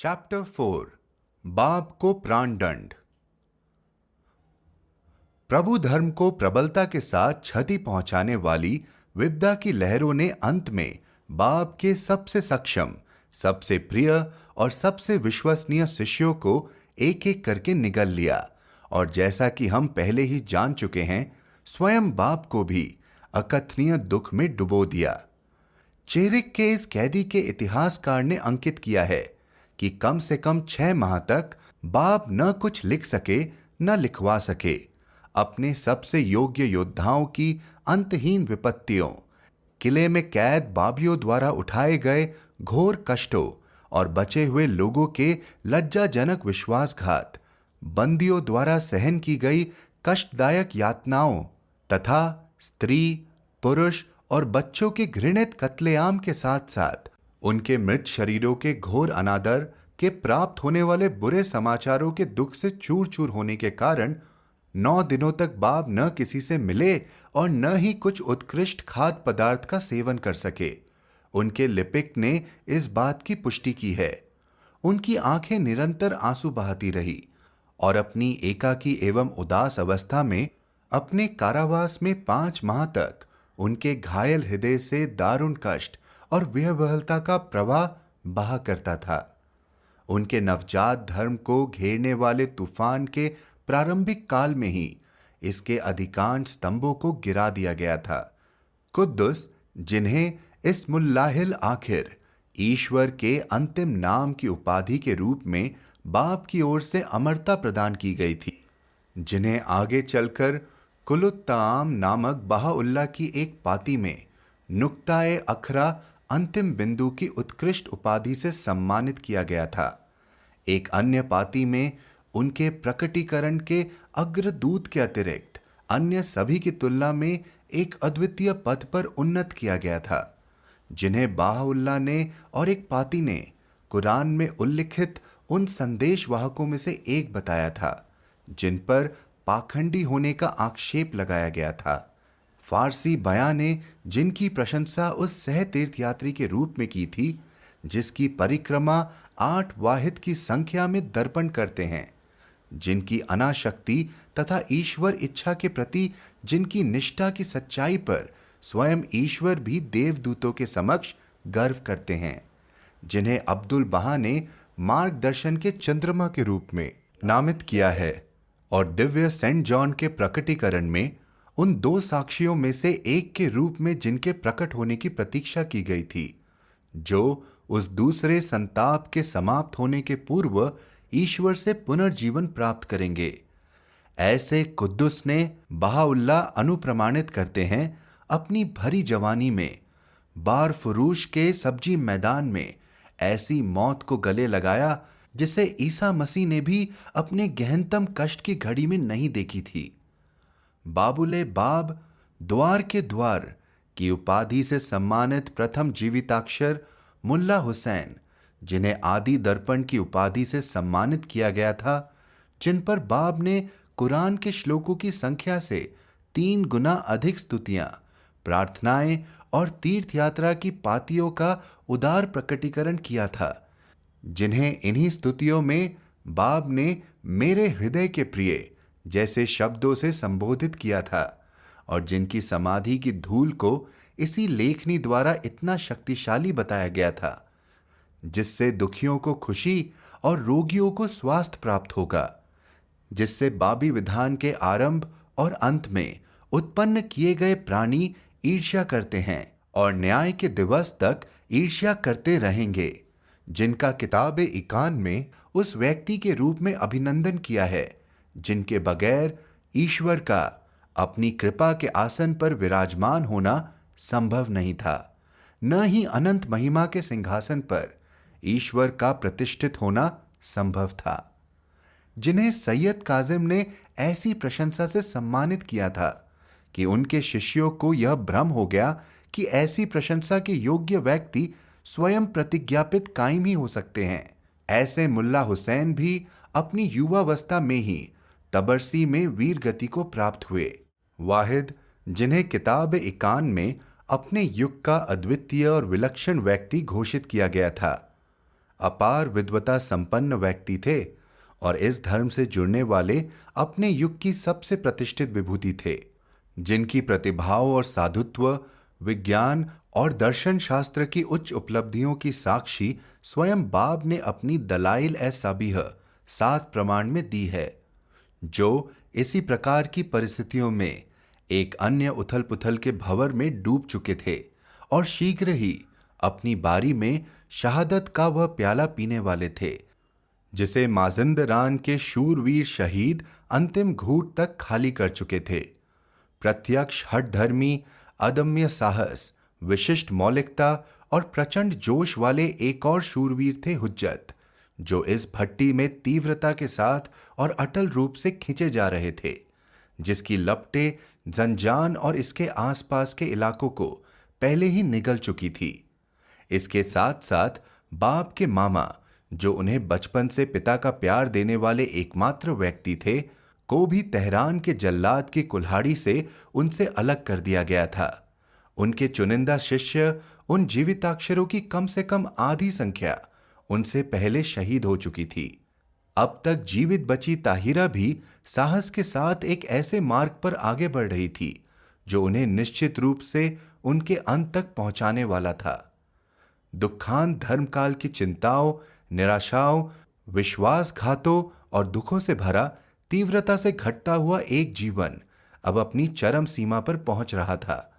Chapter 4 बाप को प्राणदंड। प्रभु धर्म को प्रबलता के साथ क्षति पहुंचाने वाली विपदा की लहरों ने अंत में बाप के सबसे सक्षम, सबसे प्रिय और सबसे विश्वसनीय शिष्यों को एक एक करके निगल लिया और जैसा कि हम पहले ही जान चुके हैं, स्वयं बाप को भी अकथनीय दुख में डुबो दिया। चेरिक के इस कैदी के इतिहासकार ने अंकित किया है कि कम से कम 6 माह तक बाप न कुछ लिख सके न लिखवा सके। अपने सबसे योग्य योद्धाओं की अंतहीन विपत्तियों, किले में कैद बाबियों द्वारा उठाए गए घोर कष्टों और बचे हुए लोगों के लज्जाजनक विश्वासघात, बंदियों द्वारा सहन की गई कष्टदायक यातनाओं तथा स्त्री, पुरुष और बच्चों के घृणित कत्लेआम के साथ साथ उनके मृत शरीरों के घोर अनादर के प्राप्त होने वाले बुरे समाचारों के दुख से चूर चूर होने के कारण 9 दिनों तक बाप न किसी से मिले और न ही कुछ उत्कृष्ट खाद्य पदार्थ का सेवन कर सके। उनके लिपिक ने इस बात की पुष्टि की है। उनकी आंखें निरंतर आंसू बहाती रही और अपनी एकाकी एवं उदास अवस्था में अपने कारावास में 5 माह तक उनके घायल हृदय से दारुण कष्ट और विह्वलता का प्रवाह बहा करता था। उनके नवजात धर्म को घेरने वाले तूफान के प्रारंभिक काल में ही इसके अधिकांश स्तंभों को गिरा दिया गया था। कुद्दुस, जिन्हें इस मुल्लाहिल आखिर ईश्वर के अंतिम नाम की उपाधि के रूप में बाप की ओर से अमरता प्रदान की गई थी, जिन्हें आगे चलकर कुलुत्ताम नामक बहाउल्लाह की एक पाती में नुक्ताए अखरा अंतिम बिंदु की उत्कृष्ट उपाधि से सम्मानित किया गया था। एक अन्य पाती में उनके प्रकटीकरण के अग्रदूत के अतिरिक्त अन्य सभी की तुलना में एक अद्वितीय पद पर उन्नत किया गया था, जिन्हें बहाउल्लाह ने और एक पाती ने कुरान में उल्लिखित उन संदेशवाहकों में से एक बताया था जिन पर पाखंडी होने का आक्षेप लगाया गया था। फारसी बयां ने जिनकी प्रशंसा उस सह तीर्थयात्री के रूप में की थी जिसकी परिक्रमा 8 वाहिद की संख्या में दर्पण करते हैं, जिनकी अनाशक्ति तथा ईश्वर इच्छा के प्रति जिनकी निष्ठा की सच्चाई पर स्वयं ईश्वर भी देवदूतों के समक्ष गर्व करते हैं, जिन्हें अब्दुल बहा ने मार्गदर्शन के चंद्रमा के रूप में नामित किया है और दिव्य सेंट जॉन के प्रकटीकरण में उन 2 साक्षियों में से एक के रूप में जिनके प्रकट होने की प्रतीक्षा की गई थी, जो उस दूसरे संताप के समाप्त होने के पूर्व ईश्वर से पुनर्जीवन प्राप्त करेंगे। ऐसे कुद्दुस ने बहाउल्लाह अनुप्रमाणित करते हैं अपनी भरी जवानी में बार फुरूश के सब्जी मैदान में ऐसी मौत को गले लगाया जिसे ईसा मसीह ने भी अपने गहनतम कष्ट की घड़ी में नहीं देखी थी। बाबुले बाब, द्वार के द्वार की उपाधि से सम्मानित प्रथम जीविताक्षर मुल्ला हुसैन, जिन्हें आदि दर्पण की उपाधि से सम्मानित किया गया था, जिन पर बाब ने कुरान के श्लोकों की संख्या से 3 गुना अधिक स्तुतियां, प्रार्थनाएं और तीर्थयात्रा की पातियों का उदार प्रकटीकरण किया था, जिन्हें इन्हीं स्तुतियों में बाब ने मेरे हृदय के प्रिय जैसे शब्दों से संबोधित किया था और जिनकी समाधि की धूल को इसी लेखनी द्वारा इतना शक्तिशाली बताया गया था जिससे दुखियों को खुशी और रोगियों को स्वास्थ्य प्राप्त होगा, जिससे बाबी विधान के आरंभ और अंत में उत्पन्न किए गए प्राणी ईर्ष्या करते हैं और न्याय के दिवस तक ईर्ष्या करते रहेंगे, जिनका किताब-ए इकान में उस व्यक्ति के रूप में अभिनंदन किया है जिनके बगैर ईश्वर का अपनी कृपा के आसन पर विराजमान होना संभव नहीं था, न ही अनंत महिमा के सिंहासन पर ईश्वर का प्रतिष्ठित होना संभव था, जिन्हें सैयद काजिम ने ऐसी प्रशंसा से सम्मानित किया था कि उनके शिष्यों को यह भ्रम हो गया कि ऐसी प्रशंसा के योग्य व्यक्ति स्वयं प्रतिज्ञापित कायम ही हो सकते हैं। ऐसे मुल्ला हुसैन भी अपनी युवावस्था में ही तबरसी में वीर गति को प्राप्त हुए। वाहिद, जिन्हें किताब इकान में अपने युग का अद्वितीय और विलक्षण व्यक्ति घोषित किया गया था, अपार विद्वता संपन्न व्यक्ति थे और इस धर्म से जुड़ने वाले अपने युग की सबसे प्रतिष्ठित विभूति थे, जिनकी प्रतिभाओं और साधुत्व, विज्ञान और दर्शन शास्त्र की उच्च उपलब्धियों की साक्षी स्वयं बाब ने अपनी दलाइल ए साबिह 7 प्रमाण में दी है, जो इसी प्रकार की परिस्थितियों में एक अन्य उथल पुथल के भंवर में डूब चुके थे और शीघ्र ही अपनी बारी में शहादत का वह प्याला पीने वाले थे, जिसे माजिंदरान के शूरवीर शहीद अंतिम घूंट तक खाली कर चुके थे। प्रत्यक्ष हठधर्मी, अदम्य साहस, विशिष्ट मौलिकता और प्रचंड जोश वाले एक और शूरवीर थे हुज्जत, जो इस भट्टी में तीव्रता के साथ और अटल रूप से खींचे जा रहे थे, जिसकी लपटें जंजान और इसके आसपास के इलाकों को पहले ही निगल चुकी थी। इसके साथ साथ बाप के मामा, जो उन्हें बचपन से पिता का प्यार देने वाले एकमात्र व्यक्ति थे, को भी तेहरान के जल्लाद की कुल्हाड़ी से उनसे अलग कर दिया गया था। उनके चुनिंदा शिष्य, उन जीविताक्षरों की कम से कम आधी संख्या उनसे पहले शहीद हो चुकी थी। अब तक जीवित बची ताहिरा भी साहस के साथ एक ऐसे मार्ग पर आगे बढ़ रही थी जो उन्हें निश्चित रूप से उनके अंत तक पहुंचाने वाला था। दुखांत धर्मकाल की चिंताओं, निराशाओं, विश्वासघातों और दुखों से भरा तीव्रता से घटता हुआ एक जीवन अब अपनी चरम सीमा पर पहुंच रहा था।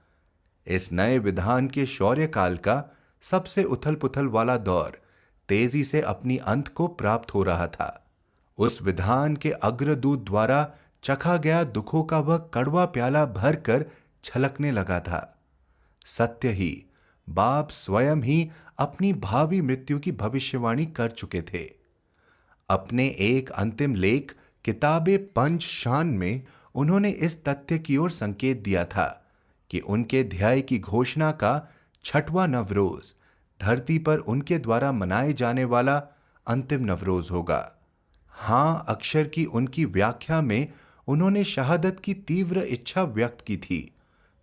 इस नए विधान के शौर्य काल का सबसे उथल पुथल वाला दौर तेजी से अपनी अंत को प्राप्त हो रहा था। उस विधान के अग्रदूत द्वारा चखा गया दुखों का वह कड़वा प्याला भरकर छलकने लगा था। सत्य ही बाप स्वयं ही अपनी भावी मृत्यु की भविष्यवाणी कर चुके थे। अपने एक अंतिम लेख किताबे पंच शान में उन्होंने इस तथ्य की ओर संकेत दिया था कि उनके ध्याय की घोषणा का 6वां नवरोज धरती पर उनके द्वारा मनाए जाने वाला अंतिम नवरोज होगा। हां अक्षर की उनकी व्याख्या में उन्होंने शहादत की तीव्र इच्छा व्यक्त की थी,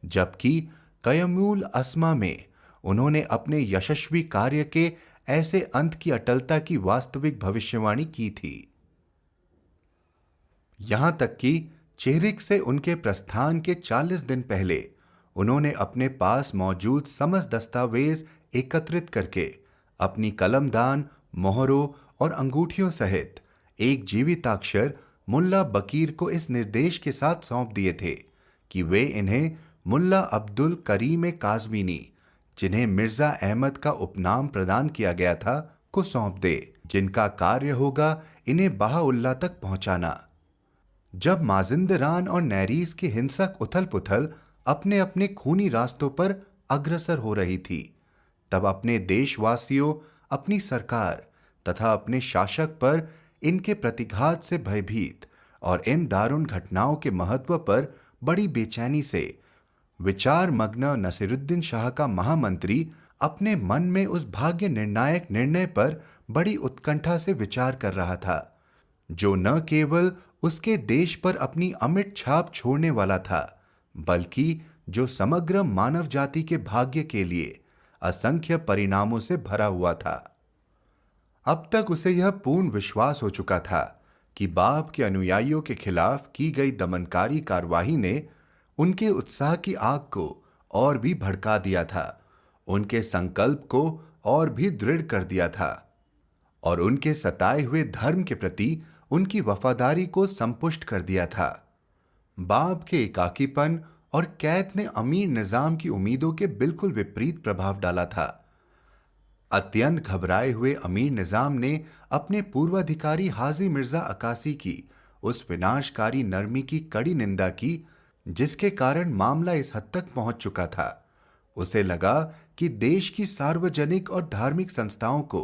जबकि कयमूल अस्मा में उन्होंने अपने यशस्वी कार्य के ऐसे अंत की अटलता की वास्तविक भविष्यवाणी की थी। यहां तक कि चेहरिक से उनके प्रस्थान के 40 दिन पहले उन्होंने अपने पास मौजूद समस्त दस्तावेज एकत्रित करके अपनी कलमदान, मोहरों और अंगूठियों सहित एक जीविताक्षर मुल्ला बकीर को इस निर्देश के साथ सौंप दिए थे कि वे इन्हें मुल्ला अब्दुल करीम काज़मीनी, जिन्हें मिर्जा अहमद का उपनाम प्रदान किया गया था, को सौंप दे, जिनका कार्य होगा इन्हें बहाउल्लाह तक पहुंचाना। जब माजिंदरान और नैरीज की हिंसक उथल पुथल अपने अपने खूनी रास्तों पर अग्रसर हो रही थी, तब अपने देशवासियों, अपनी सरकार तथा अपने शासक पर इनके प्रतिघात से भयभीत और इन दारुण घटनाओं के महत्व पर बड़ी बेचैनी से विचार मग्न नसीरुद्दीन शाह का महामंत्री अपने मन में उस भाग्य निर्णायक निर्णय पर बड़ी उत्कंठा से विचार कर रहा था, जो न केवल उसके देश पर अपनी अमिट छाप छोड़ने वाला था, बल्कि जो समग्र मानव जाति के भाग्य के लिए असंख्य परिणामों से भरा हुआ था। अब तक उसे यह पूर्ण विश्वास हो चुका था कि बाप के अनुयायियों के खिलाफ की गई दमनकारी कार्यवाही ने उनके उत्साह की आग को और भी भड़का दिया था, उनके संकल्प को और भी दृढ़ कर दिया था और उनके सताए हुए धर्म के प्रति उनकी वफादारी को संपुष्ट कर दिया था। बाप के एकाकीपन और कैद ने अमीर निजाम की उम्मीदों के बिल्कुल विपरीत प्रभाव डाला था। अत्यंत घबराए हुए अमीर निजाम ने अपने पूर्वाधिकारी हाजी मिर्जा अकासी की उस विनाशकारी नरमी की कड़ी निंदा की, जिसके कारण मामला इस हद तक पहुंच चुका था। उसे लगा कि देश की सार्वजनिक और धार्मिक संस्थाओं को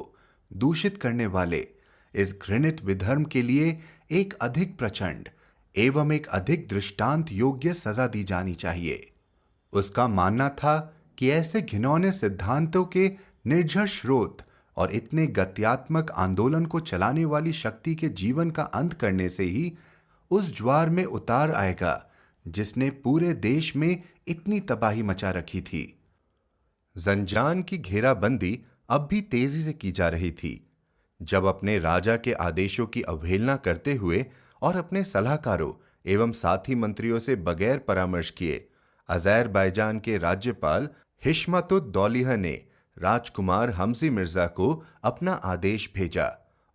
दूषित करने वाले इस घृणित विधर्म के लिए एक अधिक प्रचंड एवं एक अधिक दृष्टांत योग्य सजा दी जानी चाहिए। उसका मानना था कि ऐसे घिनौने सिद्धांतों के निर्झर स्रोत और इतने गत्यात्मक आंदोलन को चलाने वाली शक्ति के जीवन का अंत करने से ही उस ज्वार में उतार आएगा जिसने पूरे देश में इतनी तबाही मचा रखी थी। जंजान की घेराबंदी अब भी तेजी से की जा रही थी, जब अपने राजा के आदेशों की अवहेलना करते हुए और अपने सलाहकारों एवं साथी मंत्रियों से बगैर परामर्श किए अज़रबैजान के राज्यपाल हिशमतुद्दौलिया ने राजकुमार हमज़ी मिर्जा को अपना आदेश भेजा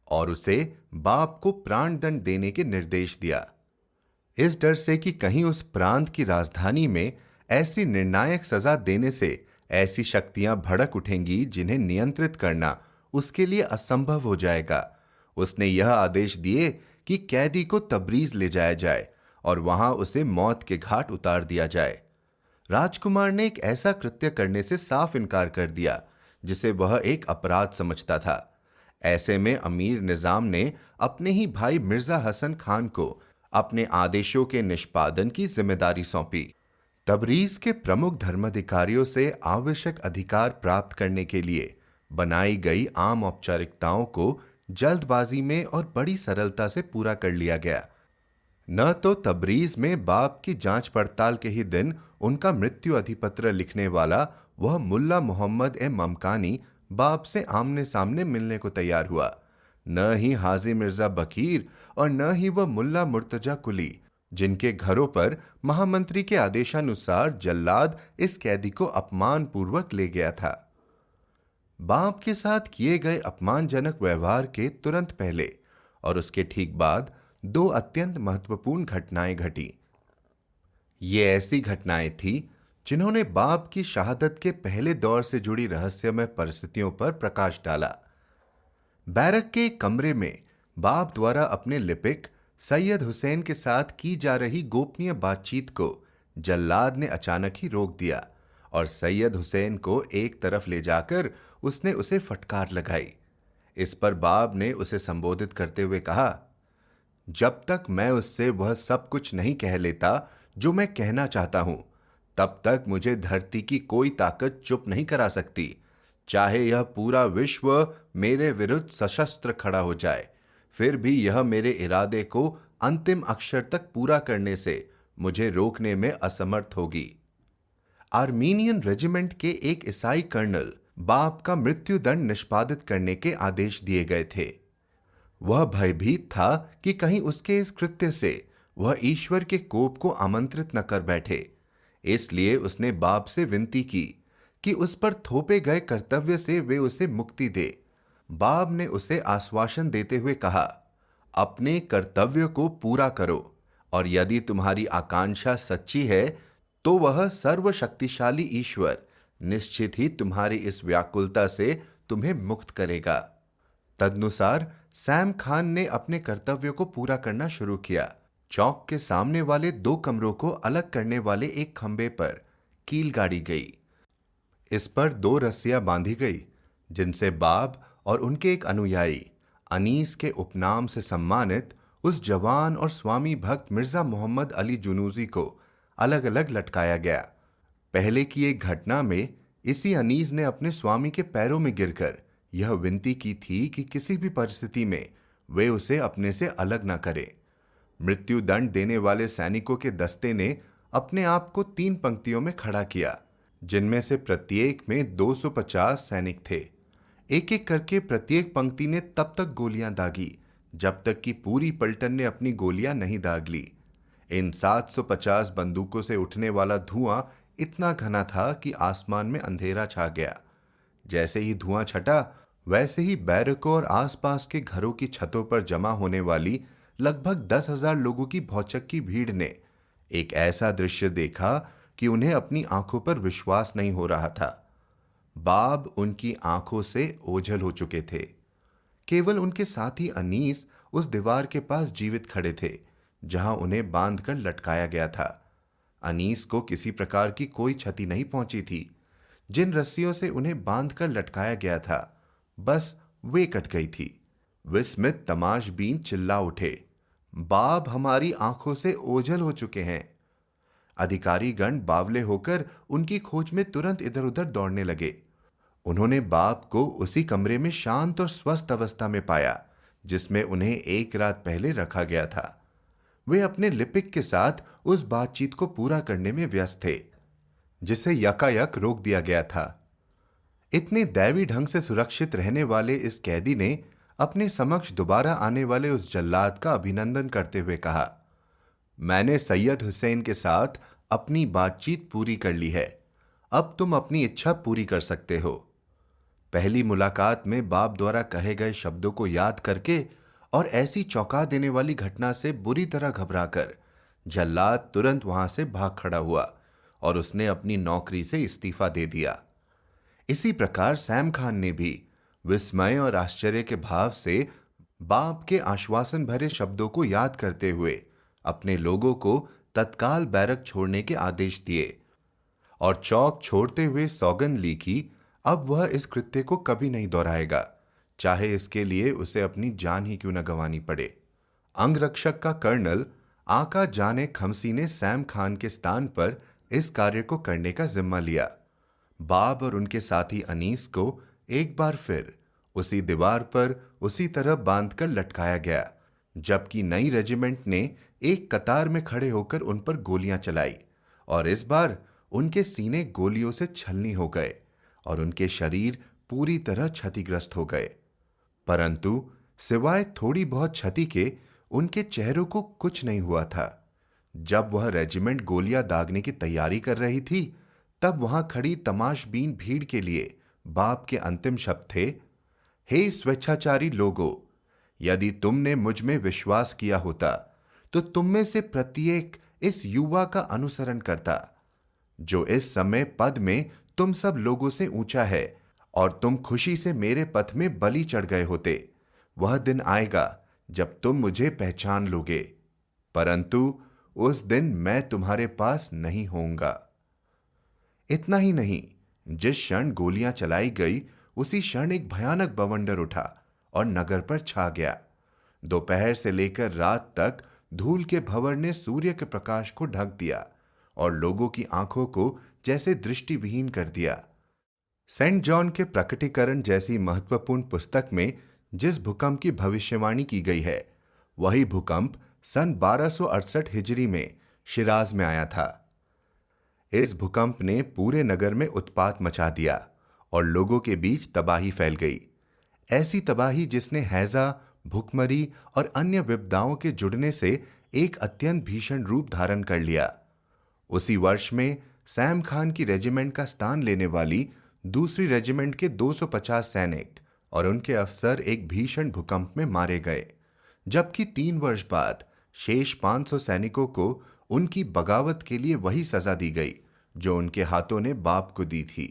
और उसे बाप को प्राणदंड देने के निर्देश दिया। इस डर से कि कहीं उस प्रांत की राजधानी में ऐसी निर्णायक सजा देने से ऐसी शक्तियां भड़क उठेंगी जिन्हें नियंत्रित करना उसके लिए असंभव हो जाएगा, उसने यह आदेश दिए कि कैदी को तबरीज ले जाया जाए और वहां उसे मौत के घाट उतार दिया जाए। राजकुमार ने एक ऐसा कृत्य करने से साफ इनकार कर दिया जिसे वह एक अपराध समझता था। ऐसे में अमीर निजाम ने अपने ही भाई मिर्जा हसन खान को अपने आदेशों के निष्पादन की जिम्मेदारी सौंपी। तबरीज के प्रमुख धर्माधिकारियों से आवश्यक अधिकार प्राप्त करने के लिए बनाई गई आम औपचारिकताओं को जल्दबाजी में और बड़ी सरलता से पूरा कर लिया गया। न तो तबरीज में बाप की जांच पड़ताल के ही दिन उनका मृत्यु अधिपत्र लिखने वाला वह मुल्ला मोहम्मद ए ममकानी बाप से आमने सामने मिलने को तैयार हुआ, न ही हाजी मिर्जा बकीर और न ही वह मुल्ला मुर्तजा कुली जिनके घरों पर महामंत्री के आदेशानुसार जल्लाद इस कैदी को अपमानपूर्वक ले गया था। बाप के साथ किए गए अपमानजनक व्यवहार के तुरंत पहले और उसके ठीक बाद दो अत्यंत महत्वपूर्ण घटनाएं घटी। ये ऐसी घटनाएं थी जिन्होंने बाप की शहादत के पहले दौर से जुड़ी रहस्यमय परिस्थितियों पर प्रकाश डाला। बैरक के एक कमरे में बाप द्वारा अपने लिपिक सैयद हुसैन के साथ की जा रही गोपनीय बातचीत को जल्लाद ने अचानक ही रोक दिया और सैयद हुसैन को एक तरफ ले जाकर उसने उसे फटकार लगाई। इस पर बाप ने उसे संबोधित करते हुए कहा, जब तक मैं उससे वह सब कुछ नहीं कह लेता जो मैं कहना चाहता हूं, तब तक मुझे धरती की कोई ताकत चुप नहीं करा सकती, चाहे यह पूरा विश्व मेरे विरुद्ध सशस्त्र खड़ा हो जाए, फिर भी यह मेरे इरादे को अंतिम अक्षर तक पूरा करने से मुझे रोकने में असमर्थ होगी। आर्मीनियन रेजिमेंट के एक ईसाई कर्नल बाप का मृत्युदंड निष्पादित करने के आदेश दिए गए थे। वह भयभीत था कि कहीं उसके इस कृत्य से वह ईश्वर के कोप को आमंत्रित न कर बैठे, इसलिए उसने बाप से विनती की कि उस पर थोपे गए कर्तव्य से वे उसे मुक्ति दे। बाप ने उसे आश्वासन देते हुए कहा, अपने कर्तव्य को पूरा करो और यदि तुम्हारी आकांक्षा सच्ची है तो वह सर्वशक्तिशाली ईश्वर निश्चित ही तुम्हारी इस व्याकुलता से तुम्हें मुक्त करेगा। तदनुसार सैम खान ने अपने कर्तव्य को पूरा करना शुरू किया। चौक के सामने वाले दो कमरों को अलग करने वाले एक खंबे पर कील गाड़ी गई। इस पर दो रस्सियां बांधी गई जिनसे बाब और उनके एक अनुयायी अनीस के उपनाम से सम्मानित उस जवान और स्वामी भक्त मिर्जा मोहम्मद अली जुनूजी को अलग अलग लटकाया गया। पहले की एक घटना में इसी अनीस ने अपने स्वामी के पैरों में गिरकर यह विनती की थी कि किसी भी परिस्थिति में वे उसे अपने से अलग न करें। मृत्यु दंड देने वाले सैनिकों के दस्ते ने अपने आप को 3 पंक्तियों में खड़ा किया, जिनमें से प्रत्येक में 250 सैनिक थे। एक एक करके प्रत्येक पंक्ति ने तब तक गोलियां दागी जब तक कि पूरी पलटन ने अपनी गोलियां नहीं दाग ली। इन 750 बंदूकों से उठने वाला धुआं इतना घना था कि आसमान में अंधेरा छा गया। जैसे ही धुआं छटा, वैसे ही बैरकों और आसपास के घरों की छतों पर जमा होने वाली लगभग 10,000 लोगों की भौचक्की भीड़ ने एक ऐसा दृश्य देखा कि उन्हें अपनी आंखों पर विश्वास नहीं हो रहा था। बाब उनकी आंखों से ओझल हो चुके थे। केवल उनके साथी अनीस उस दीवार के पास जीवित खड़े थे जहां उन्हें बांधकर लटकाया गया था। अनीस को किसी प्रकार की कोई क्षति नहीं पहुंची थी। जिन रस्सियों से उन्हें बांधकर लटकाया गया था, बस वे कट गई थी। विस्मित तमाशबीन चिल्ला उठे, बाब हमारी आंखों से ओझल हो चुके हैं। अधिकारीगण बावले होकर उनकी खोज में तुरंत इधर उधर दौड़ने लगे। उन्होंने बाप को उसी कमरे में शांत और स्वस्थ अवस्था में पाया जिसमें उन्हें एक रात पहले रखा गया था। वे अपने लिपिक के साथ उस बातचीत को पूरा करने में व्यस्त थे जिसे यकायक रोक दिया गया था। इतने दैवी ढंग से सुरक्षित रहने वाले इस कैदी ने अपने समक्ष दोबारा आने वाले उस जल्लाद का अभिनंदन करते हुए कहा, मैंने सैयद हुसैन के साथ अपनी बातचीत पूरी कर ली है। अब तुम अपनी इच्छा पूरी कर सकते हो। पहली मुलाकात में बाप द्वारा कहे गए शब्दों को याद करके और ऐसी चौंका देने वाली घटना से बुरी तरह घबराकर जल्लाद तुरंत वहां से भाग खड़ा हुआ और उसने अपनी नौकरी से इस्तीफा दे दिया। इसी प्रकार सैम खान ने भी विस्मय और आश्चर्य के भाव से बाप के आश्वासन भरे शब्दों को याद करते हुए अपने लोगों को तत्काल बैरक छोड़ने के आदेश दिए और चौक छोड़ते हुए सौगंध ली कि अब वह इस कृत्य को कभी नहीं दोहराएगा, चाहे इसके लिए उसे अपनी जान ही क्यों न गंवानी पड़े। अंगरक्षक का कर्नल आका जाने खमसी ने सैम खान के स्थान पर इस कार्य को करने का जिम्मा लिया। बाब और उनके साथी अनीस को एक बार फिर उसी दीवार पर उसी तरह बांधकर लटकाया गया, जबकि नई रेजिमेंट ने एक कतार में खड़े होकर उन पर गोलियां चलाई और इस बार उनके सीने गोलियों से छलनी हो गए और उनके शरीर पूरी तरह क्षतिग्रस्त हो गए। परंतु सिवाय थोड़ी बहुत क्षति के उनके चेहरों को कुछ नहीं हुआ था। जब वह रेजिमेंट गोलियां दागने की तैयारी कर रही थी, तब वहां खड़ी तमाशबीन भीड़ के लिए बाप के अंतिम शब्द थे, हे स्वेच्छाचारी लोगों, यदि तुमने मुझ में विश्वास किया होता तो तुम में से प्रत्येक इस युवा का अनुसरण करता, जो इस समय पद में तुम सब लोगों से ऊंचा है, और तुम खुशी से मेरे पथ में बलि चढ़ गए होते। वह दिन आएगा जब तुम मुझे पहचान लोगे, परंतु उस दिन मैं तुम्हारे पास नहीं होऊंगा। इतना ही नहीं, जिस क्षण गोलियां चलाई गई उसी क्षण एक भयानक बवंडर उठा और नगर पर छा गया। दोपहर से लेकर रात तक धूल के भंवर ने सूर्य के प्रकाश को ढक दिया और लोगों की आंखों को जैसे दृष्टिविहीन कर दिया। सेंट जॉन के प्रकटीकरण जैसी महत्वपूर्ण पुस्तक में जिस भूकंप की भविष्यवाणी की गई है, वही भूकंप सन 1268 हिजरी में शिराज में आया था। इस भूकंप ने पूरे नगर में उत्पात मचा दिया और लोगों के बीच तबाही फैल गई, ऐसी तबाही जिसने हैजा, भुखमरी और अन्य विपदाओं के जुड़ने से एक अत्यंत भीषण रूप धारण कर लिया। उसी वर्ष में सैम खान की रेजिमेंट का स्थान लेने वाली दूसरी रेजिमेंट के 250 सैनिक और उनके अफसर एक भीषण भूकंप में मारे गए, जबकि 3 वर्ष बाद शेष 500 सैनिकों को उनकी बगावत के लिए वही सजा दी गई जो उनके हाथों ने बाप को दी थी,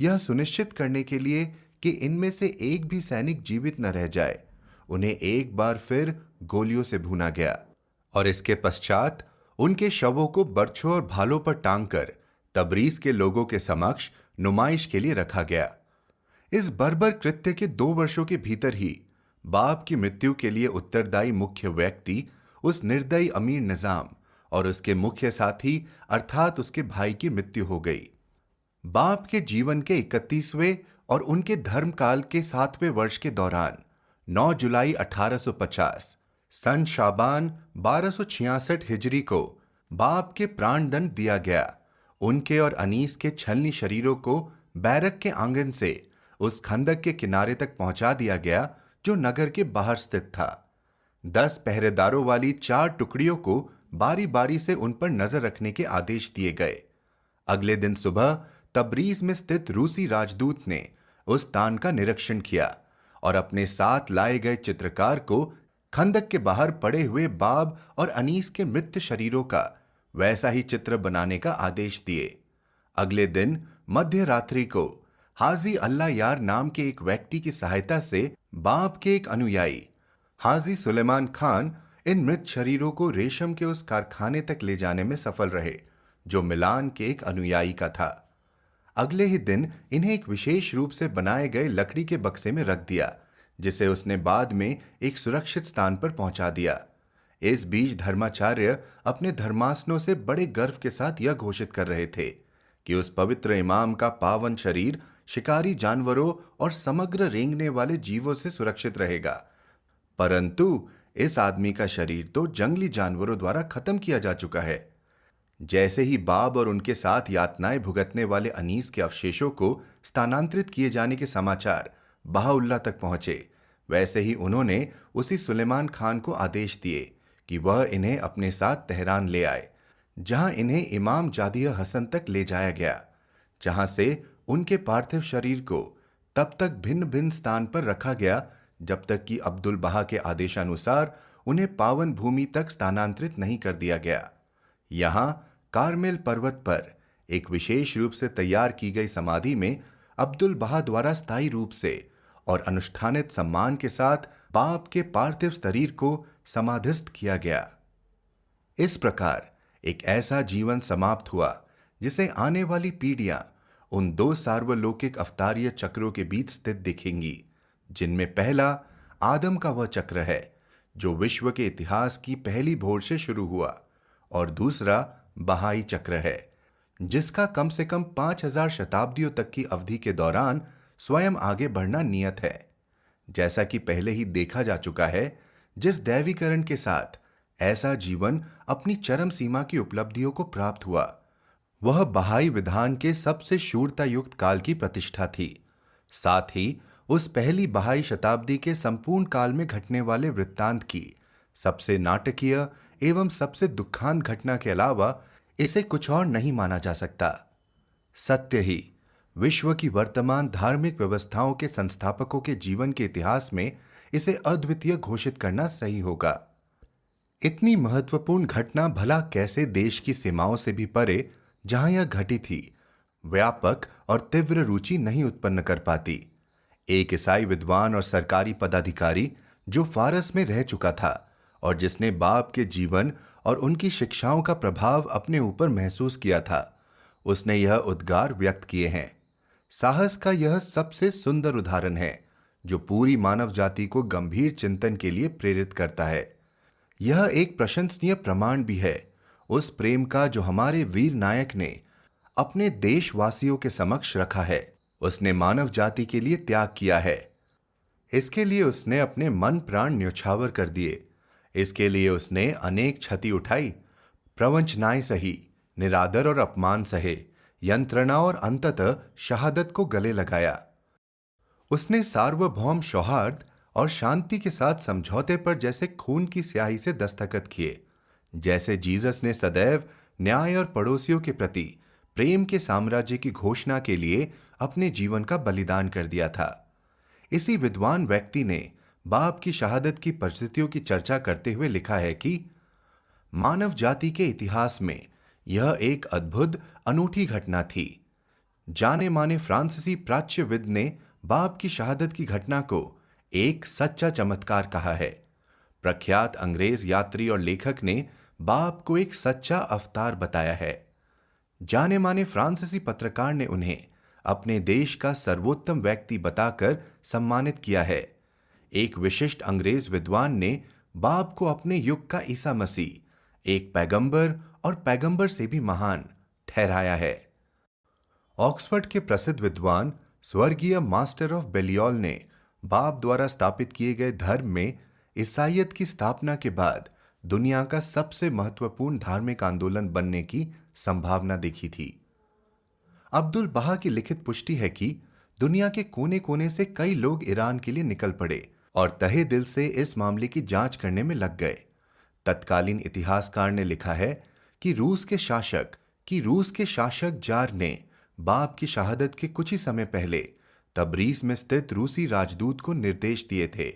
यह सुनिश्चित करने के लिए कि इनमें से एक भी सैनिक जीवित न रह जाए। उन्हें एक बार फिर गोलियों से भूना गया और इसके पश्चात उनके शवों को बर्छों और भालों पर टांगकर तबरीज के लोगों के समक्ष नुमाइश के लिए रखा गया। इस बर्बर कृत्य के 2 वर्षों के भीतर ही बाप की मृत्यु के लिए उत्तरदायी मुख्य व्यक्ति उस निर्दयी अमीर निजाम और उसके मुख्य साथी अर्थात उसके भाई की मृत्यु हो गई। बाप के जीवन के 31वें और उनके धर्मकाल के 7वें वर्ष के दौरान 9 जुलाई 1850 सन शाबान 1266 हिजरी को बाप के प्राणदंड दिया गया। उनके और अनीस के छलनी शरीरों को बैरक के आंगन से उस खंदक के किनारे तक पहुंचा दिया गया जो नगर के बाहर स्थित था। 10 पहरेदारों वाली 4 टुकड़ियों को बारी बारी से उन पर नजर रखने के आदेश दिए गए। अगले दिन सुबह तबरीज में स्थित रूसी राजदूत ने उस स्थान का निरीक्षण किया और अपने साथ लाए गए चित्रकार को खंदक के बाहर पड़े हुए बाब और अनीस के मृत शरीरों का वैसा ही चित्र बनाने का आदेश दिए। अगले दिन मध्य रात्रि को हाजी अल्लाह यार नाम के एक व्यक्ति की सहायता से बाप के एक अनुयायी हाजी सुलेमान खान इन मृत शरीरों को रेशम के उस कारखाने तक ले जाने में सफल रहे जो मिलान के एक अनुयायी का था। अगले ही दिन इन्हें एक विशेष रूप से बनाए गए लकड़ी के बक्से में रख दिया, जिसे उसने बाद में एक सुरक्षित स्थान पर पहुंचा दिया। इस बीच धर्माचार्य अपने धर्मासनों से बड़े गर्व के साथ यह घोषित कर रहे थे कि उस पवित्र इमाम का पावन शरीर शिकारी जानवरों और समग्र रेंगने वाले जीवों से सुरक्षित रहेगा, परंतु इस आदमी का शरीर तो जंगली जानवरों द्वारा खत्म किया जा चुका है। जैसे ही बाब और उनके साथ यातनाएं भुगतने वाले अनीस के अवशेषों को स्थानांतरित किए जाने के समाचार बहाउल्लाह तक पहुंचे, वैसे ही उन्होंने उसी सुलेमान खान को आदेश दिए कि वह इन्हें अपने साथ तेहरान ले आए, जहां इन्हें इमाम जादिया हसन तक ले जाया गया, जहां से उनके पार्थिव शरीर को तब तक भिन्न भिन्न स्थान पर रखा गया जब तक कि अब्दुल बहा के आदेशानुसार उन्हें पावन भूमि तक स्थानांतरित नहीं कर दिया गया। यहां कारमेल पर्वत पर एक विशेष रूप से तैयार की गई समाधि में अब्दुल बहा द्वारा स्थायी रूप से और अनुष्ठानित सम्मान के साथ बाप के पार्थिव शरीर को समाधिस्थ किया गया। इस प्रकार एक ऐसा जीवन समाप्त हुआ जिसे आने वाली पीढ़ियां उन दो सार्वलौकिक अवतारीय चक्रों के बीच स्थित दिखेंगी, जिनमें पहला आदम का वह चक्र है जो विश्व के इतिहास की पहली भोर से शुरू हुआ, और दूसरा बहाई चक्र है जिसका कम से कम 5000 शताब्दियों तक की अवधि के दौरान स्वयं आगे बढ़ना नियत है। जैसा कि पहले ही देखा जा चुका है, जिस दैवीकरण के साथ ऐसा जीवन अपनी चरम सीमा की उपलब्धियों को प्राप्त हुआ, वह बहाई विधान के सबसे शूरता युक्त काल की प्रतिष्ठा थी। साथ ही उस पहली बहाई शताब्दी के संपूर्ण काल में घटने वाले वृत्तांत की सबसे नाटकीय एवं सबसे दुखांत घटना के अलावा इसे कुछ और नहीं माना जा सकता। सत्य ही विश्व की वर्तमान धार्मिक व्यवस्थाओं के संस्थापकों के जीवन के इतिहास में इसे अद्वितीय घोषित करना सही होगा। इतनी महत्वपूर्ण घटना भला कैसे देश की सीमाओं से भी परे जहां यह घटी थी, व्यापक और तीव्र रुचि नहीं उत्पन्न कर पाती। एक ईसाई विद्वान और सरकारी पदाधिकारी जो फारस में रह चुका था और जिसने बाप के जीवन और उनकी शिक्षाओं का प्रभाव अपने ऊपर महसूस किया था, उसने यह उद्गार व्यक्त किए हैं। साहस का यह सबसे सुंदर उदाहरण है जो पूरी मानव जाति को गंभीर चिंतन के लिए प्रेरित करता है। यह एक प्रशंसनीय प्रमाण भी है उस प्रेम का जो हमारे वीर नायक ने अपने देशवासियों के समक्ष रखा है। उसने मानव जाति के लिए त्याग किया है। इसके लिए उसने अपने मन प्राण न्योछावर कर दिए। इसके लिए उसने अनेक क्षति उठाई, प्रवंचनाएं सही, निरादर और अपमान सहे, यंत्रणा और अंततः शहादत को गले लगाया। उसने सार्वभौम सौहार्द और शांति के साथ समझौते पर जैसे खून की स्याही से दस्तखत किए, जैसे जीसस ने सदैव न्याय और पड़ोसियों के प्रति प्रेम के साम्राज्य की घोषणा के लिए अपने जीवन का बलिदान कर दिया था। इसी विद्वान व्यक्ति ने बाप की शहादत की परिस्थितियों की चर्चा करते हुए लिखा है कि मानव जाति के इतिहास में यह एक अद्भुत अनूठी घटना थी। जाने माने फ्रांसीसी प्राच्यविद ने बाप की शहादत की घटना को एक सच्चा चमत्कार कहा है। प्रख्यात अंग्रेज यात्री और लेखक ने बाप को एक सच्चा अवतार बताया है। जाने माने फ्रांसीसी पत्रकार ने उन्हें अपने देश का सर्वोत्तम व्यक्ति बताकर सम्मानित किया है। एक विशिष्ट अंग्रेज विद्वान ने बाप को अपने युग का ईसा मसीह, एक पैगंबर और पैगंबर से भी महान ठहराया है। ऑक्सफोर्ड के प्रसिद्ध विद्वान स्वर्गीय मास्टर ऑफ बेलियोल ने बाप द्वारा स्थापित किए गए धर्म में ईसाइयत की स्थापना के बाद दुनिया का सबसे महत्वपूर्ण धार्मिक आंदोलन बनने की संभावना देखी थी। अब्दुल बहा की लिखित पुष्टि है कि दुनिया के कोने कोने से कई लोग ईरान के लिए निकल पड़े और तहे दिल से इस मामले की जांच करने में लग गए। तत्कालीन इतिहासकार ने लिखा है कि रूस के शासक जार ने बाप की शहादत के कुछ ही समय पहले तबरीज में स्थित रूसी राजदूत को निर्देश दिए थे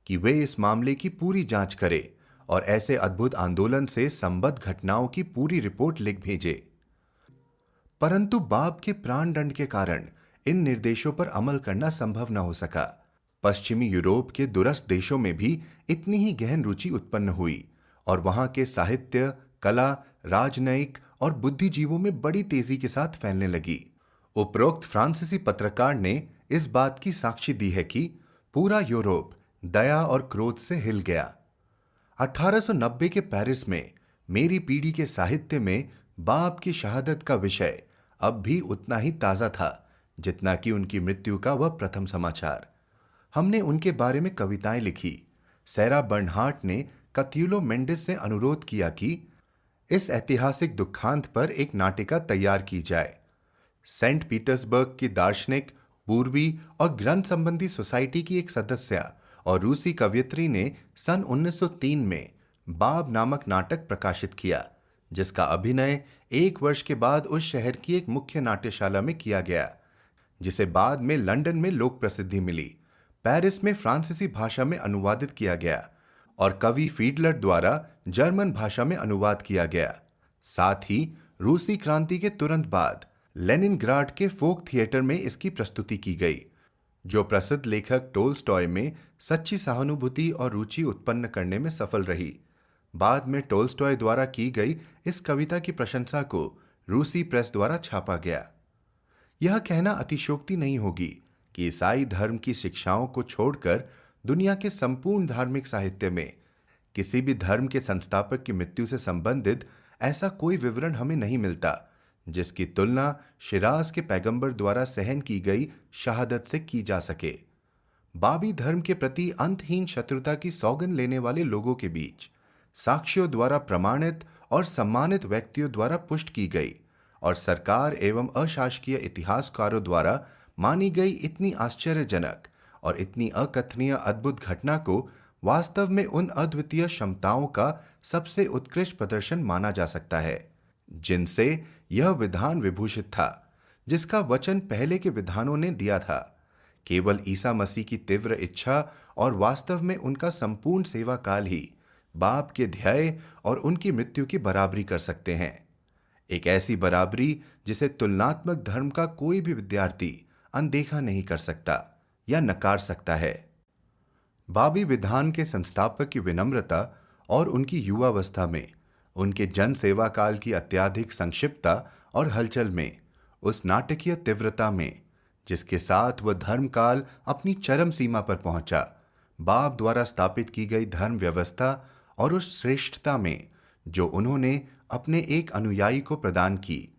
कि वे इस मामले की पूरी जांच करें और ऐसे अद्भुत आंदोलन से संबद्ध घटनाओं की पूरी रिपोर्ट लिख भेजे। परंतु बाप के प्राण दंड के कारण इन निर्देशों पर अमल करना संभव न हो सका। पश्चिमी यूरोप के दूरस्थ देशों में भी इतनी ही गहन रुचि उत्पन्न हुई और वहां के साहित्य, कला, राजनयिक और बुद्धिजीवों में बड़ी तेजी के साथ फैलने लगी। उपरोक्त फ्रांसीसी पत्रकार ने इस बात की साक्षी दी है कि पूरा यूरोप दया और क्रोध से हिल गया। 1890 के पेरिस में मेरी पीढ़ी के साहित्य में बाप की शहादत का विषय अब भी उतना ही ताजा था जितना कि उनकी मृत्यु का वह प्रथम समाचार। हमने उनके बारे में कविताएं लिखी। सैरा बर्नहार्ट ने कत्यूलो मेंडिस से अनुरोध किया कि इस ऐतिहासिक दुखांत पर एक नाटिका तैयार की जाए। सेंट पीटर्सबर्ग की दार्शनिक पूर्वी और ग्रंथ संबंधी सोसाइटी की एक सदस्य और रूसी कवयित्री ने सन 1903 में बाब नामक नाटक प्रकाशित किया, जिसका अभिनय एक वर्ष के बाद उस शहर की एक मुख्य नाट्यशाला में किया गया, जिसे बाद में लंदन में लोक प्रसिद्धि मिली। पेरिस में फ्रांसीसी भाषा में अनुवादित किया गया और कवि फीडलर द्वारा जर्मन भाषा में अनुवाद किया गया। साथ ही रूसी क्रांति के तुरंत बाद लेनिनग्राड के फोक थिएटर में इसकी प्रस्तुति की गई, जो प्रसिद्ध लेखक टोल्स्टॉय में सच्ची सहानुभूति और रुचि उत्पन्न करने में सफल रही। बाद में टोल्स्टॉय द्वारा की गई इस कविता की प्रशंसा को रूसी प्रेस द्वारा छापा गया। यह कहना अतिशयोक्ति नहीं होगी कि ईसाई धर्म की शिक्षाओं को छोड़कर दुनिया के संपूर्ण धार्मिक साहित्य में किसी भी धर्म के संस्थापक की मृत्यु से संबंधित ऐसा कोई विवरण हमें नहीं मिलता जिसकी तुलना शिराज के पैगंबर द्वारा सहन की गई शहादत से की जा सके। बाबी धर्म के प्रति अंतहीन शत्रुता की सौगंध लेने वाले लोगों के बीच साक्ष्यों द्वारा प्रमाणित और सम्मानित व्यक्तियों द्वारा पुष्ट की गई और सरकार एवं अशासकीय इतिहासकारों द्वारा मानी गई इतनी आश्चर्यजनक और इतनी अकथनीय अद्भुत घटना को वास्तव में उन अद्वितीय क्षमताओं का सबसे उत्कृष्ट प्रदर्शन माना जा सकता है, जिनसे यह विधान विभूषित था, जिसका वचन पहले के विधानों ने दिया था। केवल ईसा मसीह की तीव्र इच्छा और वास्तव में उनका संपूर्ण सेवा काल ही बाप के ध्येय और उनकी मृत्यु की बराबरी कर सकते हैं। एक ऐसी बराबरी जिसे तुलनात्मक धर्म का कोई भी विद्यार्थी अनदेखा नहीं कर सकता या नकार सकता है। बाबी विधान के संस्थापक की विनम्रता और उनकी युवावस्था में, उनके जन सेवा काल की अत्यधिक संक्षिप्तता और हलचल में, उस नाटकीय तीव्रता में जिसके साथ वह धर्म काल अपनी चरम सीमा पर पहुंचा, बाप द्वारा स्थापित की गई धर्म व्यवस्था और उस श्रेष्ठता में जो उन्होंने अपने एक अनुयायी को प्रदान की,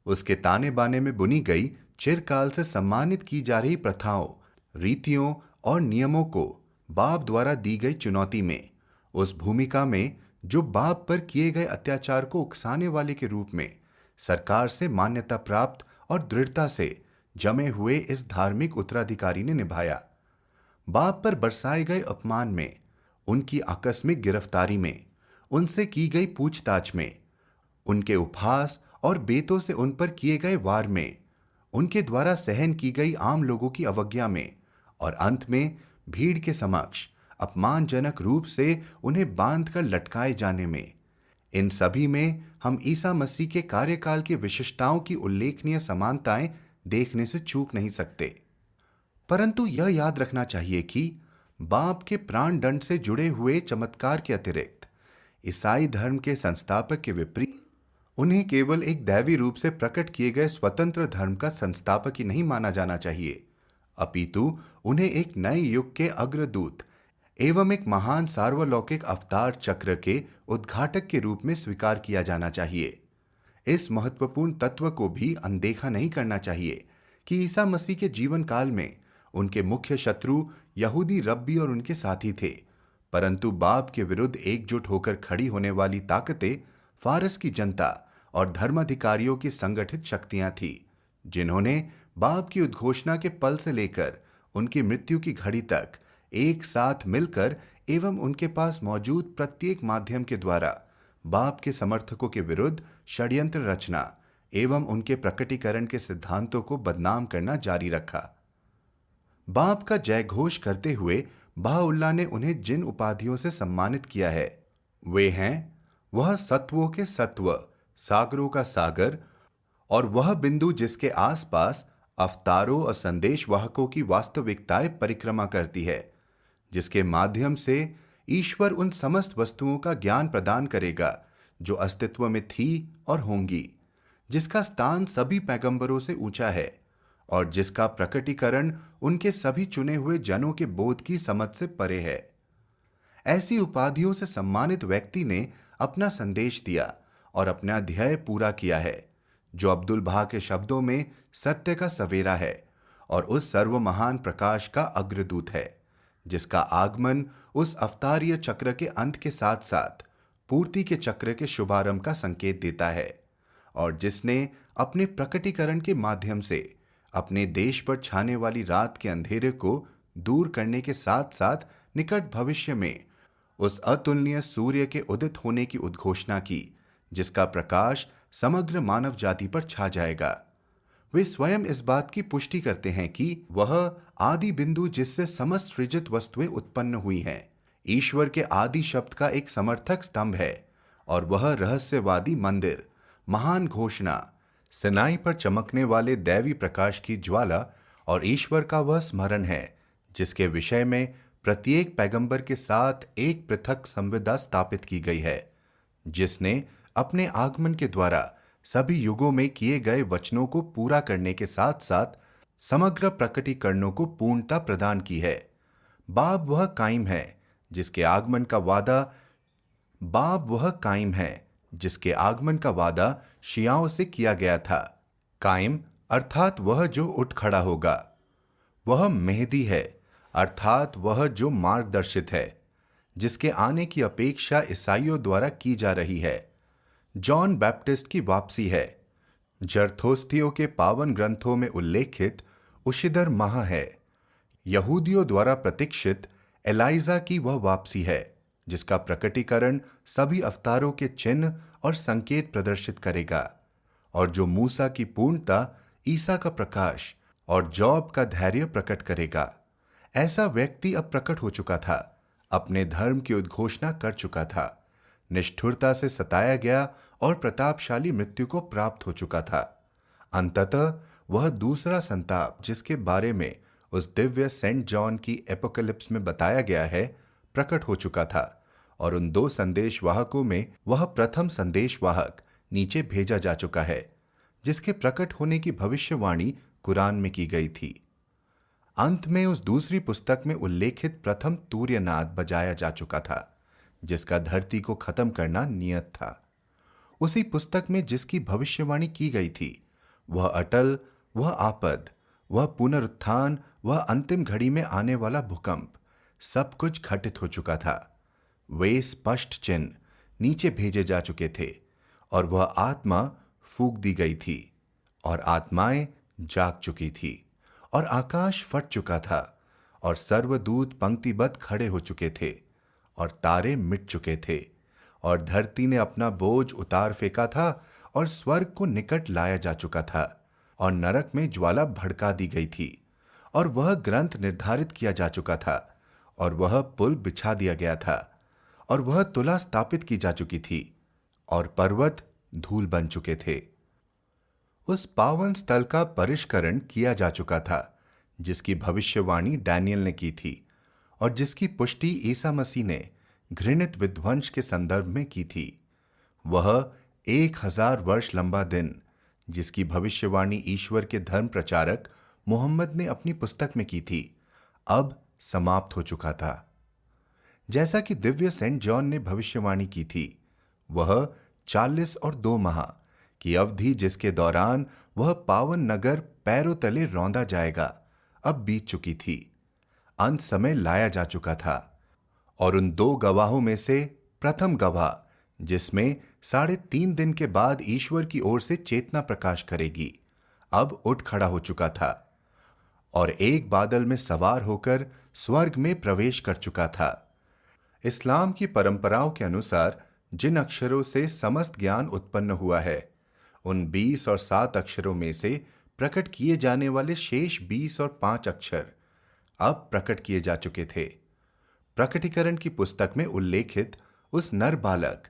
उसके ताने बाने में बुनी गई चिरकाल से सम्मानित की जा रही प्रथाओं, रीतियों और नियमों को बाप द्वारा दी गई चुनौती में, उस भूमिका में जो बाप पर किए गए अत्याचार को उकसाने वाले के रूप में सरकार से मान्यता प्राप्त और दृढ़ता से जमे हुए इस धार्मिक उत्तराधिकारी ने निभाया। बाप पर बरसाए गए अपमान में, उनकी आकस्मिक गिरफ्तारी में, उनसे की गई पूछताछ में, उनके उपहास और बेतों से उन पर किए गए वार में, उनके द्वारा सहन की गई आम लोगों की अवज्ञा में और अंत में भीड़ के समक्ष अपमानजनक रूप से उन्हें बांधकर लटकाए जाने में, इन सभी में हम ईसा मसीह के कार्यकाल की विशिष्टताओं की उल्लेखनीय समानताएं देखने से चूक नहीं सकते। परंतु यह याद रखना चाहिए कि बाप के प्राण दंड से जुड़े हुए चमत्कार के अतिरिक्त ईसाई धर्म के संस्थापक के विपरीत उन्हें केवल एक दैवी रूप से प्रकट किए गए स्वतंत्र धर्म का संस्थापक ही नहीं माना जाना चाहिए, अपितु उन्हें एक नए युग के अग्रदूत एवं एक महान सार्वलौकिक अवतार चक्र के उद्घाटक के रूप में स्वीकार किया जाना चाहिए। इस महत्वपूर्ण तत्व को भी अनदेखा नहीं करना चाहिए कि ईसा मसीह के जीवन काल में उनके मुख्य शत्रु यहूदी रब्बी और उनके साथी थे, परंतु बाप के विरुद्ध एकजुट होकर खड़ी होने वाली ताकतें फारस की जनता और धर्माधिकारियों की संगठित शक्तियां थीं, जिन्होंने बाप की उद्घोषणा के पल से लेकर उनकी मृत्यु की घड़ी तक एक साथ मिलकर एवं उनके पास मौजूद प्रत्येक माध्यम के द्वारा बाप के समर्थकों के विरुद्ध षड्यंत्र रचना एवं उनके प्रकटीकरण के सिद्धांतों को बदनाम करना जारी रखा। बाप का जयघोष करते हुए बाउल्ला ने उन्हें जिन उपाधियों से सम्मानित किया है, वे हैं वह सत्वों के सत्व, सागरों का सागर और वह बिंदु जिसके आसपास अवतारों और संदेश वाहकों की वास्तविकताएं परिक्रमा करती है, जिसके माध्यम से ईश्वर उन समस्त वस्तुओं का ज्ञान प्रदान करेगा जो अस्तित्व में थी और होंगी, जिसका स्थान सभी पैगंबरों से ऊंचा है और जिसका प्रकटीकरण उनके सभी चुने हुए जनों के बोध की समझ से परे है। ऐसी उपाधियों से सम्मानित व्यक्ति ने अपना संदेश दिया और अपना ध्येय पूरा किया है, जो अब्दुल बहा के शब्दों में सत्य का सवेरा है और उस सर्व महान प्रकाश का अग्रदूत है, जिसका आगमन उस अवतारीय चक्र के अंत के साथ साथ पूर्ति के चक्र के शुभारंभ का संकेत देता है और जिसने अपने प्रकटीकरण के माध्यम से अपने देश पर छाने वाली रात के अंधेरे को दूर करने के साथ साथ निकट भविष्य में उस अतुलनीय सूर्य के उदित होने की उद्घोषणा की, जिसका प्रकाश समग्र मानव जाति पर छा जाएगा। वे स्वयं इस बात की पुष्टि करते हैं कि वह आदि बिंदु जिससे समस्त सृजित वस्तुएं उत्पन्न हुई हैं, ईश्वर के आदि शब्द का एक समर्थक स्तंभ है, और वह रहस्यवादी मंदिर, महान घोषणा, सिनाई पर चमकने वाले दैवी प्रकाश की ज्वाला और ईश्वर का वह स्मरण है जिसके विषय में प्रत्येक पैगंबर के साथ एक पृथक संविदा स्थापित की गई है, जिसने अपने आगमन के द्वारा सभी युगों में किए गए वचनों को पूरा करने के साथ साथ समग्र प्रकटीकरणों को पूर्णता प्रदान की है। बाब वह कायम है जिसके आगमन का वादा बाब वह कायम है जिसके आगमन का वादा शियाओं से किया गया था। कायम अर्थात वह जो उठ खड़ा होगा। वह मेहदी है अर्थात वह जो मार्गदर्शित है, जिसके आने की अपेक्षा ईसाइयों द्वारा की जा रही है। जॉन बैप्टिस्ट की वापसी है। जरथोस्तियों के पावन ग्रंथों में उल्लेखित उशिदर माह है। यहूदियों द्वारा प्रतीक्षित एलाइजा की वह वापसी है जिसका प्रकटीकरण सभी अवतारों के चिन्ह और संकेत प्रदर्शित करेगा, और जो मूसा की पूर्णता, ईसा का प्रकाश और जॉब का धैर्य प्रकट करेगा। ऐसा व्यक्ति अब प्रकट हो चुका था, अपने धर्म की उद्घोषणा कर चुका था, निष्ठुरता से सताया गया और प्रतापशाली मृत्यु को प्राप्त हो चुका था। अंततः वह दूसरा संताप जिसके बारे में उस दिव्य सेंट जॉन की एपोकलिप्स में बताया गया है, प्रकट हो चुका था, और उन दो संदेशवाहकों में वह प्रथम संदेशवाहक नीचे भेजा जा चुका है, जिसके प्रकट होने की भविष्यवाणी कुरान में की गई थी। अंत में उस दूसरी पुस्तक में उल्लेखित प्रथम तूर्यनाद बजाया जा चुका था, जिसका धरती को खत्म करना नियत था। उसी पुस्तक में जिसकी भविष्यवाणी की गई थी, वह अटल, वह आपद, वह पुनरुत्थान, वह अंतिम घड़ी में आने वाला भूकंप, सब कुछ घटित हो चुका था। वे स्पष्ट चिन्ह नीचे भेजे जा चुके थे, और वह आत्मा फूंक दी गई थी, और आत्माएं जाग चुकी थी, और आकाश फट चुका था, और सर्वदूत पंक्तिबद्ध खड़े हो चुके थे, और तारे मिट चुके थे, और धरती ने अपना बोझ उतार फेंका था, और स्वर्ग को निकट लाया जा चुका था, और नरक में ज्वाला भड़का दी गई थी, और वह ग्रंथ निर्धारित किया जा चुका था, और वह पुल बिछा दिया गया था, और वह तुला स्थापित की जा चुकी थी, और पर्वत धूल बन चुके थे। उस पावन स्थल का परिष्करण किया जा चुका था जिसकी भविष्यवाणी डैनियल ने की थी, और जिसकी पुष्टि ईसा मसीह ने घृणित विध्वंस के संदर्भ में की थी। वह 1000 वर्ष लंबा दिन, जिसकी भविष्यवाणी ईश्वर के धर्म प्रचारक मोहम्मद ने अपनी पुस्तक में की थी, अब समाप्त हो चुका था। जैसा कि दिव्य सेंट जॉन ने भविष्यवाणी की थी, वह 40 और 2 माह की अवधि जिसके दौरान वह पावन नगर पैरों तले रौंदा जाएगा, अब बीत चुकी थी। अंत समय लाया जा चुका था, और उन 2 गवाहों में से प्रथम गवाह, जिसमें 3.5 दिन के बाद ईश्वर की ओर से चेतना प्रकाश करेगी, अब उठ खड़ा हो चुका था, और एक बादल में सवार होकर स्वर्ग में प्रवेश कर चुका था। इस्लाम की परंपराओं के अनुसार जिन अक्षरों से समस्त ज्ञान उत्पन्न हुआ है, उन 20 और 7 अक्षरों में से प्रकट किए जाने वाले शेष 20 और 5 अक्षर अब प्रकट किए जा चुके थे। प्रकटीकरण की पुस्तक में उल्लेखित उस नर बालक,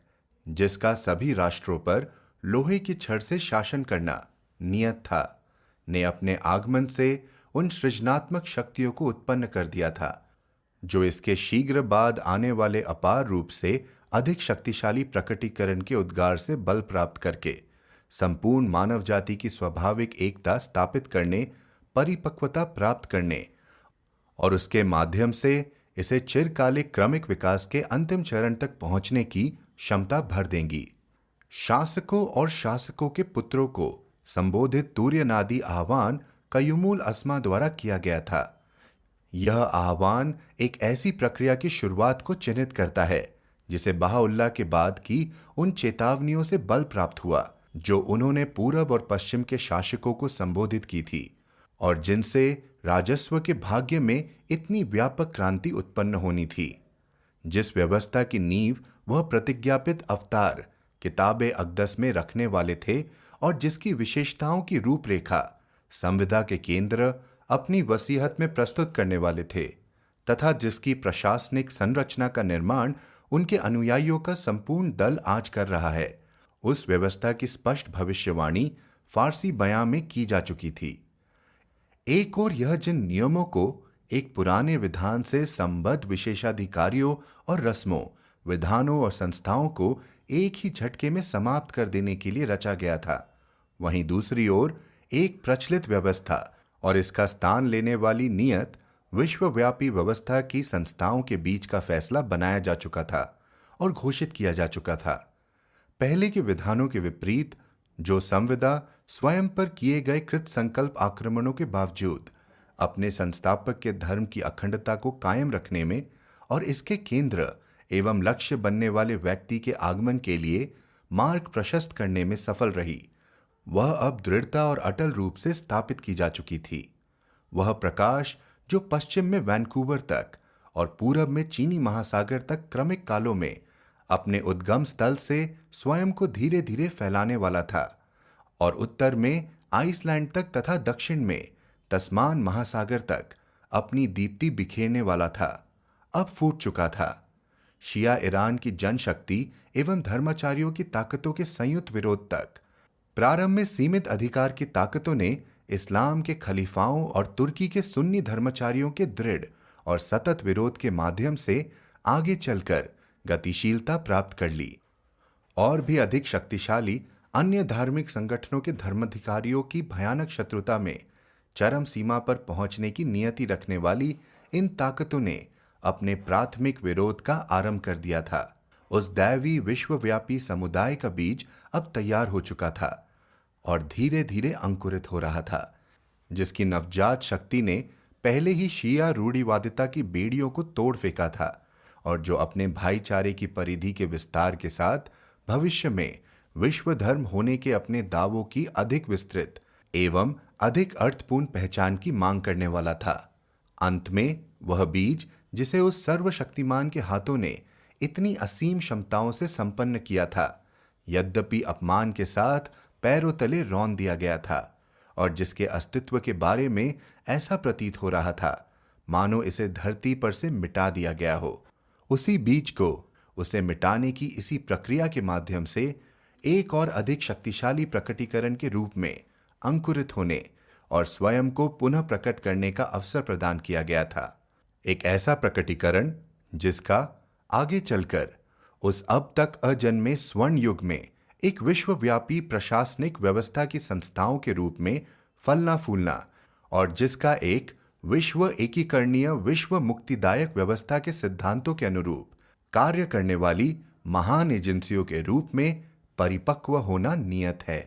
जिसका सभी राष्ट्रों पर लोहे की छड़ से शासन करना नियत था, ने अपने आगमन से उन सृजनात्मक शक्तियों को उत्पन्न कर दिया था, जो इसके शीघ्र बाद आने वाले अपार रूप से अधिक शक्तिशाली प्रकटीकरण के उद्गार से बल प्राप्त करके संपूर्ण मानव जाति की स्वाभाविक एकता स्थापित करने, परिपक्वता प्राप्त करने और उसके माध्यम से इसे चिरकालिक क्रमिक विकास के अंतिम चरण तक पहुंचने की क्षमता भर देंगी। शासकों और शासकों के पुत्रों को संबोधित तूर्यनादी आह्वान कयुमुल अस्मा द्वारा किया गया था। यह आह्वान एक ऐसी प्रक्रिया की शुरुआत को चिन्हित करता है जिसे बहाउल्लाह के बाद की उन चेतावनियों से बल प्राप्त हुआ जो उन्होंने पूरब और पश्चिम के शासकों को संबोधित की थी, और जिनसे राजस्व के भाग्य में इतनी व्यापक क्रांति उत्पन्न होनी थी। जिस व्यवस्था की नींव वह प्रतिज्ञापित अवतार किताबे अक़दस में रखने वाले थे और जिसकी विशेषताओं की रूपरेखा संविदा के केंद्र अपनी वसीयत में प्रस्तुत करने वाले थे तथा जिसकी प्रशासनिक संरचना का निर्माण उनके अनुयायियों का संपूर्ण दल आज कर रहा है, उस व्यवस्था की स्पष्ट भविष्यवाणी फारसी बयां में की जा चुकी थी। एक और यह जिन नियमों को एक पुराने विधान से संबद्ध विशेषाधिकारियों और रस्मों, विधानों और संस्थाओं को एक ही झटके में समाप्त कर देने के लिए रचा गया था, वहीं दूसरी ओर एक प्रचलित व्यवस्था और इसका स्थान लेने वाली नियत विश्वव्यापी व्यवस्था की संस्थाओं के बीच का फैसला बनाया जा चुका था और घोषित किया जा चुका था। पहले के विधानों के विपरीत जो संविदा स्वयं पर किए गए कृत संकल्प आक्रमणों के बावजूद अपने संस्थापक के धर्म की अखंडता को कायम रखने में और इसके केंद्र एवं लक्ष्य बनने वाले व्यक्ति के आगमन के लिए मार्ग प्रशस्त करने में सफल रही, वह अब दृढ़ता और अटल रूप से स्थापित की जा चुकी थी। वह प्रकाश जो पश्चिम में वैंकूवर तक और पूरब में चीनी महासागर तक क्रमिक कालों में अपने उद्गम स्थल से स्वयं को धीरे धीरे फैलाने वाला था और उत्तर में आइसलैंड तक तथा दक्षिण में तस्मान महासागर तक अपनी दीप्ति बिखेरने वाला था, अब फूट चुका था। शिया ईरान की जनशक्ति एवं धर्माचार्यों की ताकतों के संयुक्त विरोध तक प्रारंभ में सीमित अधिकार की ताकतों ने इस्लाम के खलीफाओं और तुर्की के सुन्नी धर्माचार्यों के दृढ़ और सतत विरोध के माध्यम से आगे चलकर गतिशीलता प्राप्त कर ली। और भी अधिक शक्तिशाली अन्य धार्मिक संगठनों के धर्माधिकारियों की भयानक शत्रुता में चरम सीमा पर पहुंचने की नियति रखने वाली इन ताकतों ने अपने प्राथमिक विरोध का आरंभ कर दिया था। उस दैवी विश्वव्यापी समुदाय का बीज अब तैयार हो चुका था और धीरे धीरे अंकुरित हो रहा था, जिसकी नवजात शक्ति ने पहले ही शिया रूढ़िवादिता की बेड़ियों को तोड़ फेंका था और जो अपने भाईचारे की परिधि के विस्तार के साथ भविष्य में विश्व धर्म होने के अपने दावों की अधिक विस्तृत एवं अधिक अर्थपूर्ण पहचान की मांग करने वाला था। अंत में वह बीज जिसे उस सर्वशक्तिमान के हाथों ने इतनी असीम क्षमताओं से संपन्न किया था, यद्यपि अपमान के साथ पैरों तले रौंद दिया गया था और जिसके अस्तित्व के बारे में ऐसा प्रतीत हो रहा था मानो इसे धरती पर से मिटा दिया गया हो, उसी बीज को उसे मिटाने की इसी प्रक्रिया के माध्यम से एक और अधिक शक्तिशाली प्रकटीकरण के रूप में अंकुरित होने और स्वयं को पुनः प्रकट करने का अवसर प्रदान किया गया था। एक ऐसा प्रकटीकरण जिसका आगे चलकर उस अब तक अजन्मे स्वर्ण युग में एक विश्वव्यापी प्रशासनिक व्यवस्था की संस्थाओं के रूप में फलना फूलना और जिसका एक विश्व एकीकरणीय विश्व मुक्तिदायक व्यवस्था के सिद्धांतों के अनुरूप कार्य करने वाली महान एजेंसियों के रूप में परिपक्व होना नियत है।